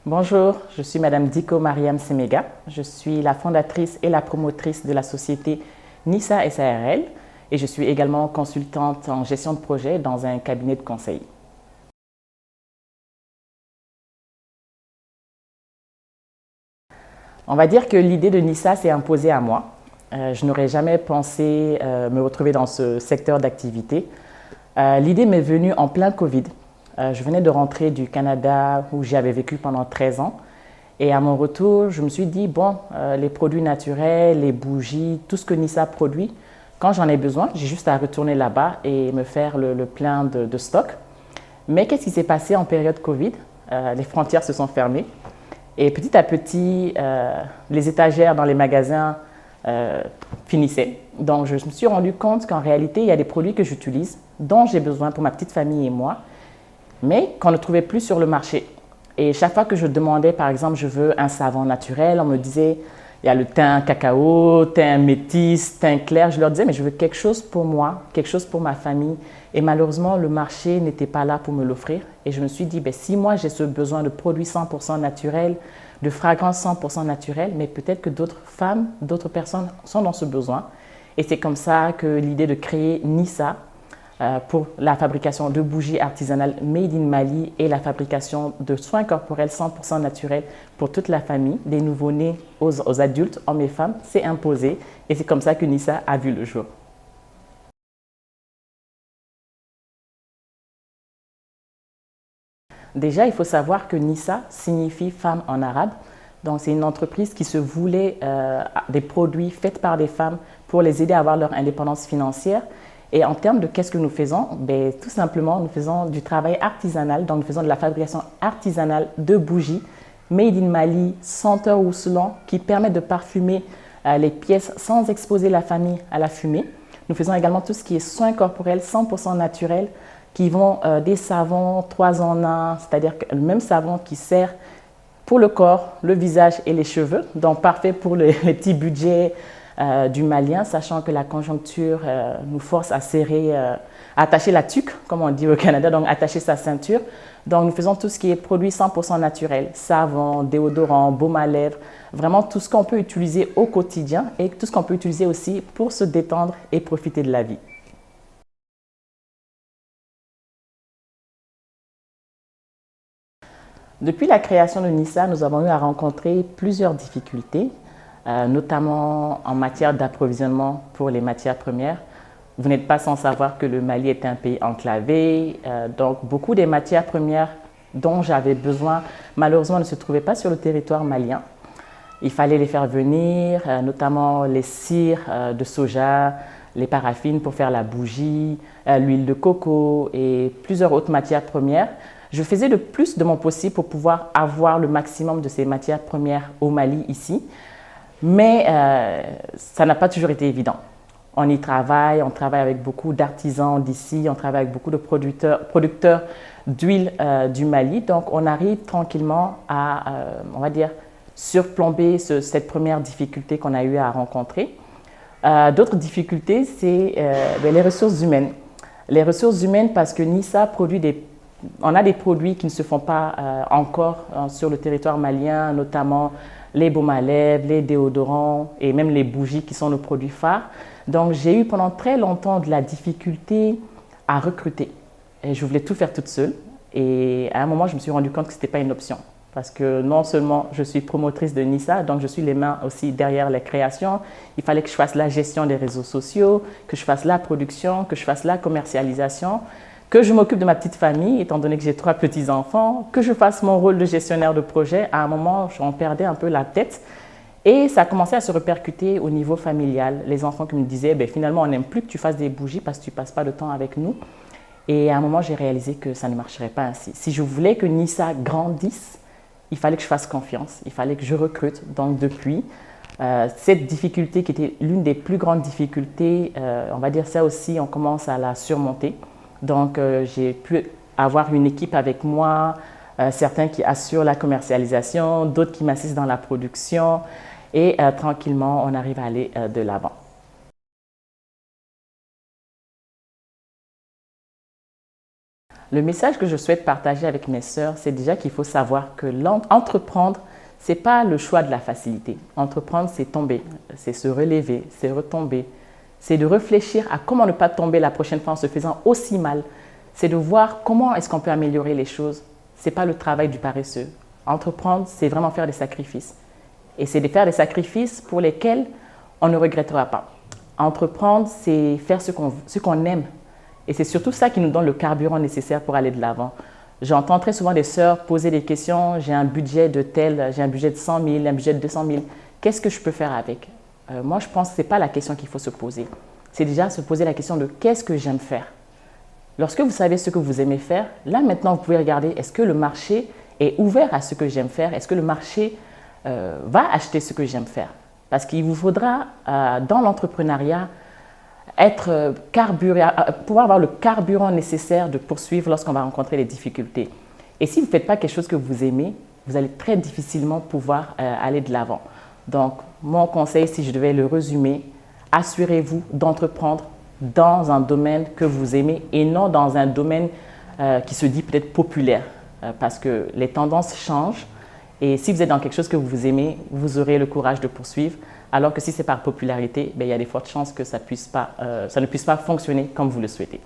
Bonjour, je suis Madame Diko Mariam Semega. Je suis la fondatrice et la promotrice de la société Nissa SARL et je suis également consultante en gestion de projet dans un cabinet de conseil. On va dire que l'idée de Nissa s'est imposée à moi. Je n'aurais jamais pensé me retrouver dans ce secteur d'activité. L'idée m'est venue en plein Covid. Je venais de rentrer du Canada où j'y avais vécu pendant 13 ans. Et à mon retour, je me suis dit, bon, les produits naturels, les bougies, tout ce que Nissa produit, quand j'en ai besoin, j'ai juste à retourner là-bas et me faire le plein de stock. Mais qu'est-ce qui s'est passé en période Covid? Les frontières se sont fermées. Et petit à petit, les étagères dans les magasins finissaient. Donc, je me suis rendu compte qu'en réalité, il y a des produits que j'utilise, dont j'ai besoin pour ma petite famille et moi, mais qu'on ne trouvait plus sur le marché. Et chaque fois que je demandais, par exemple, je veux un savon naturel, on me disait, il y a le teint cacao, teint métis, teint clair. Je leur disais, mais je veux quelque chose pour moi, quelque chose pour ma famille. Et malheureusement, le marché n'était pas là pour me l'offrir. Et je me suis dit, ben, si moi j'ai ce besoin de produits 100% naturels, de fragrances 100% naturelles, mais peut-être que d'autres femmes, d'autres personnes sont dans ce besoin. Et c'est comme ça que l'idée de créer Nissa, pour la fabrication de bougies artisanales made in Mali et la fabrication de soins corporels 100% naturels pour toute la famille, des nouveau-nés aux adultes, hommes et femmes, s'est imposé et c'est comme ça que Nissa a vu le jour. Déjà, il faut savoir que Nissa signifie femme en arabe. Donc, c'est une entreprise qui se voulait des produits faits par des femmes pour les aider à avoir leur indépendance financière. Et en termes de qu'est-ce que nous faisons, ben, tout simplement, nous faisons du travail artisanal. Donc, nous faisons de la fabrication artisanale de bougies made in Mali, senteur Rousselan, qui permet de parfumer les pièces sans exposer la famille à la fumée. Nous faisons également tout ce qui est soins corporels 100% naturels, qui vont des savons 3 en 1, c'est-à-dire le même savon qui sert pour le corps, le visage et les cheveux, donc parfait pour les petits budgets du Malien, sachant que la conjoncture nous force à serrer, à attacher la tuque, comme on dit au Canada, donc attacher sa ceinture. Donc nous faisons tout ce qui est produit 100% naturel, savon, déodorant, baume à lèvres, vraiment tout ce qu'on peut utiliser au quotidien et tout ce qu'on peut utiliser aussi pour se détendre et profiter de la vie. Depuis la création de Nissa, nous avons eu à rencontrer plusieurs difficultés, notamment en matière d'approvisionnement pour les matières premières. Vous n'êtes pas sans savoir que le Mali est un pays enclavé, donc beaucoup des matières premières dont j'avais besoin, malheureusement, ne se trouvaient pas sur le territoire malien. Il fallait les faire venir, notamment les cires de soja, les paraffines pour faire la bougie, l'huile de coco et plusieurs autres matières premières. Je faisais le plus de mon possible pour pouvoir avoir le maximum de ces matières premières au Mali ici, mais ça n'a pas toujours été évident. On y travaille, on travaille avec beaucoup d'artisans d'ici, on travaille avec beaucoup de producteurs d'huile du Mali, donc on arrive tranquillement à, on va dire, surplomber cette première difficulté qu'on a eu à rencontrer. D'autres difficultés, c'est les ressources humaines. Les ressources humaines parce que Nissa produit on a des produits qui ne se font pas encore sur le territoire malien, notamment les baumes à lèvres, les déodorants et même les bougies qui sont nos produits phares. Donc, j'ai eu pendant très longtemps de la difficulté à recruter. Et je voulais tout faire toute seule. Et à un moment, je me suis rendu compte que ce n'était pas une option. Parce que non seulement je suis promotrice de Nissa, donc je suis les mains aussi derrière les créations. Il fallait que je fasse la gestion des réseaux sociaux, que je fasse la production, que je fasse la commercialisation, que je m'occupe de ma petite famille, étant donné que j'ai 3 petits-enfants, que je fasse mon rôle de gestionnaire de projet. À un moment, j'en perdais un peu la tête. Et ça a commencé à se répercuter au niveau familial. Les enfants qui me disaient, ben, finalement, on n'aime plus que tu fasses des bougies parce que tu ne passes pas de temps avec nous. Et à un moment, j'ai réalisé que ça ne marcherait pas ainsi. Si je voulais que Nissa grandisse, il fallait que je fasse confiance, il fallait que je recrute. Donc depuis, cette difficulté qui était l'une des plus grandes difficultés, on va dire ça aussi, on commence à la surmonter. Donc j'ai pu avoir une équipe avec moi, certains qui assurent la commercialisation, d'autres qui m'assistent dans la production et tranquillement, on arrive à aller de l'avant. Le message que je souhaite partager avec mes sœurs, c'est déjà qu'il faut savoir que entreprendre, ce n'est pas le choix de la facilité. Entreprendre, c'est tomber, c'est se relever, c'est retomber. C'est de réfléchir à comment ne pas tomber la prochaine fois en se faisant aussi mal. C'est de voir comment est-ce qu'on peut améliorer les choses. Ce n'est pas le travail du paresseux. Entreprendre, c'est vraiment faire des sacrifices. Et c'est de faire des sacrifices pour lesquels on ne regrettera pas. Entreprendre, c'est faire ce qu'on aime. Et c'est surtout ça qui nous donne le carburant nécessaire pour aller de l'avant. J'entends très souvent des sœurs poser des questions. J'ai un budget de tel, j'ai un budget de 100 000, un budget de 200 000. Qu'est-ce que je peux faire avec? Moi, je pense que ce n'est pas la question qu'il faut se poser. C'est déjà se poser la question de qu'est-ce que j'aime faire? Lorsque vous savez ce que vous aimez faire, là maintenant, vous pouvez regarder est-ce que le marché est ouvert à ce que j'aime faire? Est-ce que le marché va acheter ce que j'aime faire? Parce qu'il vous faudra, dans l'entrepreneuriat, pouvoir avoir le carburant nécessaire de poursuivre lorsqu'on va rencontrer des difficultés. Et si vous ne faites pas quelque chose que vous aimez, vous allez très difficilement pouvoir aller de l'avant. Donc, mon conseil, si je devais le résumer, assurez-vous d'entreprendre dans un domaine que vous aimez et non dans un domaine qui se dit peut-être populaire, parce que les tendances changent. Et si vous êtes dans quelque chose que vous aimez, vous aurez le courage de poursuivre. Alors que si c'est par popularité, il y a des fortes chances que ça ne puisse pas fonctionner comme vous le souhaitez.